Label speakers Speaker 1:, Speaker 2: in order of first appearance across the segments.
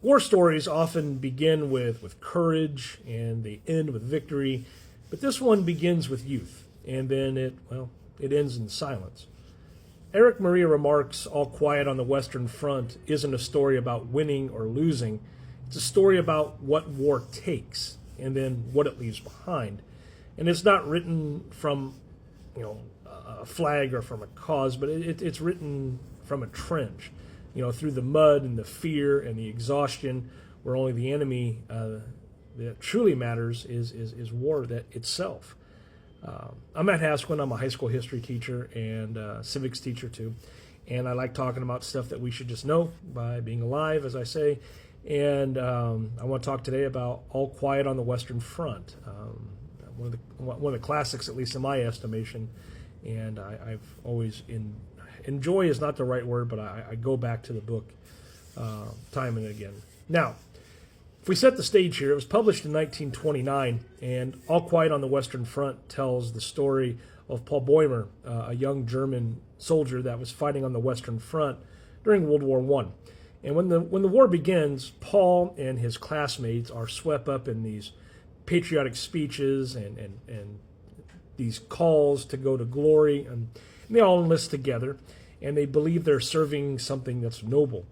Speaker 1: War stories often begin with courage and they end with victory, but this one begins with youth, and then it ends in silence. Erich Maria Remarque's All Quiet on the Western Front isn't a story about winning or losing. It's a story about what war takes and then what it leaves behind. And it's not written from, a flag or from a cause, but it's written from a trench, through the mud and the fear and the exhaustion, where only the enemy that truly matters is war that itself. I'm Matt Hasquin. I'm a high school history teacher and civics teacher too. And I like talking about stuff that we should just know by being alive, as I say. And I want to talk today about All Quiet on the Western Front, one of the classics, at least in my estimation. And I've always enjoy is not the right word, but I go back to the book time and again. Now, if we set the stage here, it was published in 1929, and All Quiet on the Western Front tells the story of Paul Bäumer, a young German soldier that was fighting on the Western Front during World War I. And when the war begins, Paul and his classmates are swept up in these patriotic speeches and these calls to go to glory, and they all enlist together, and they believe they're serving something that's noble.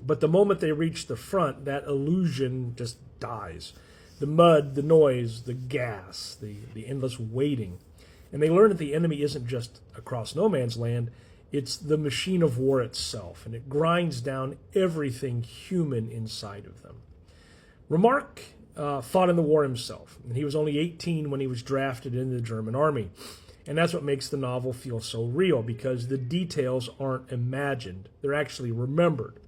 Speaker 1: But the moment they reach the front, that illusion just dies. The mud, the noise, the gas, the endless waiting. And they learn that the enemy isn't just across no man's land, it's the machine of war itself, and it grinds down everything human inside of them. Remarque fought in the war himself, and he was only 18 when he was drafted into the German army. And that's what makes the novel feel so real, because the details aren't imagined. They're actually remembered.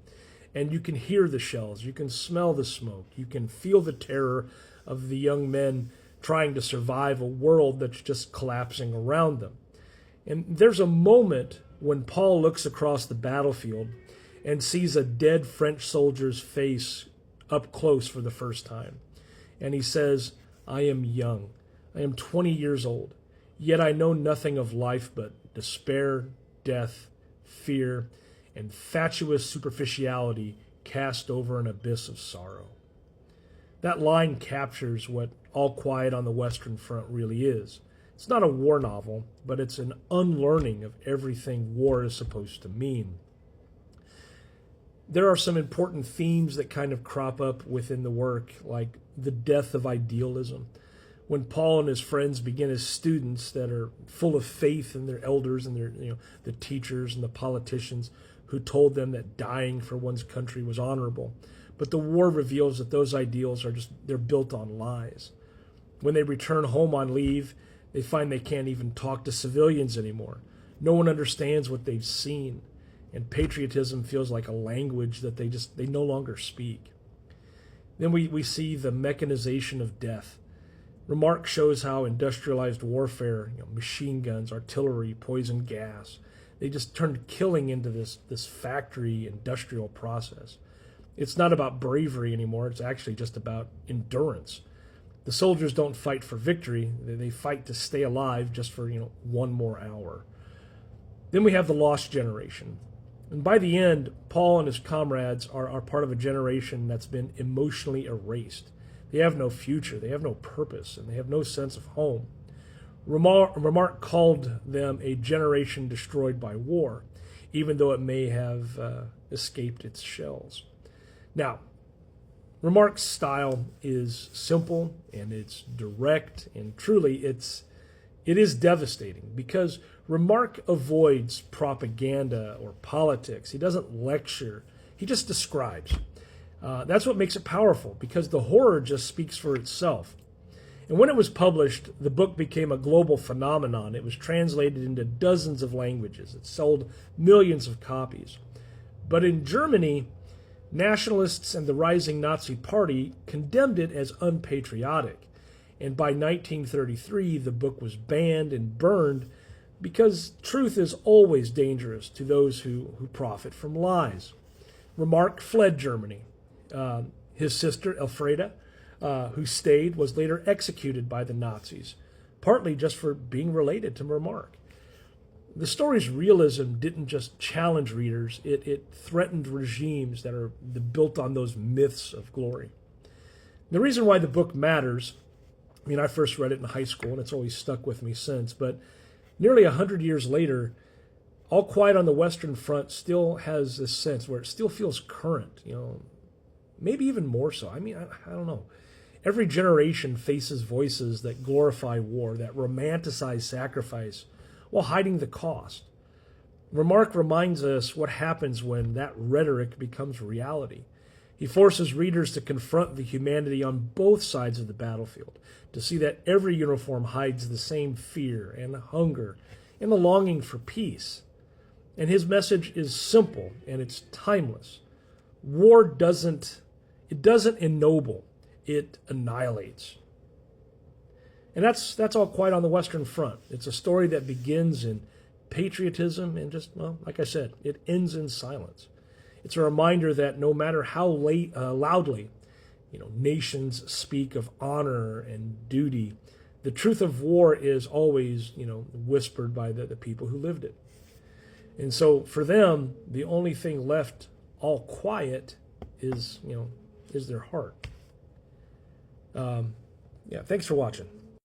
Speaker 1: And you can hear the shells, you can smell the smoke, you can feel the terror of the young men trying to survive a world that's just collapsing around them. And there's a moment when Paul looks across the battlefield and sees a dead French soldier's face up close for the first time. And he says, "I am young. I am 20 years old. Yet I know nothing of life but despair, death, fear, and fatuous superficiality cast over an abyss of sorrow." That line captures what All Quiet on the Western Front really is. It's not a war novel, but it's an unlearning of everything war is supposed to mean. There are some important themes that kind of crop up within the work, like the death of idealism. When Paul and his friends begin as students that are full of faith in their elders and the teachers and the politicians who told them that dying for one's country was honorable. But the war reveals that those ideals they're built on lies. When they return home on leave, they find they can't even talk to civilians anymore. No one understands what they've seen, and patriotism feels like a language that they no longer speak. Then we see the mechanization of death. Remarque shows how industrialized warfare, machine guns, artillery, poison gas, they just turned killing into this factory industrial process. It's not about bravery anymore. It's actually just about endurance. The soldiers don't fight for victory. They fight to stay alive just for one more hour. Then we have the lost generation. And by the end, Paul and his comrades are part of a generation that's been emotionally erased. They have no future, they have no purpose, and they have no sense of home. Remarque called them a generation destroyed by war, even though it may have escaped its shells. Now, Remarque's style is simple and it's direct, and truly it is devastating, because Remarque avoids propaganda or politics. He doesn't lecture, he just describes. That's what makes it powerful, because the horror just speaks for itself. And when it was published, the book became a global phenomenon. It was translated into dozens of languages. It sold millions of copies. But in Germany, nationalists and the rising Nazi Party condemned it as unpatriotic. And by 1933, the book was banned and burned, because truth is always dangerous to those who profit from lies. Remarque fled Germany. His sister, Elfreda, who stayed, was later executed by the Nazis, partly just for being related to Remarque. The story's realism didn't just challenge readers, it threatened regimes that are built on those myths of glory. The reason why the book matters, I mean, I first read it in high school, and it's always stuck with me since, but nearly 100 years later, All Quiet on the Western Front still has this sense where it still feels current, maybe even more so. I mean, I don't know. Every generation faces voices that glorify war, that romanticize sacrifice while hiding the cost. Remarque reminds us what happens when that rhetoric becomes reality. He forces readers to confront the humanity on both sides of the battlefield, to see that every uniform hides the same fear and hunger and the longing for peace. And his message is simple and it's timeless. War doesn't ennoble, it annihilates. And that's All Quiet on the Western Front. It's a story that begins in patriotism and just, well, like I said, it ends in silence. It's a reminder that no matter how loudly, nations speak of honor and duty, the truth of war is always, whispered by the people who lived it. And so for them, the only thing left all quiet is their heart. Thanks for watching.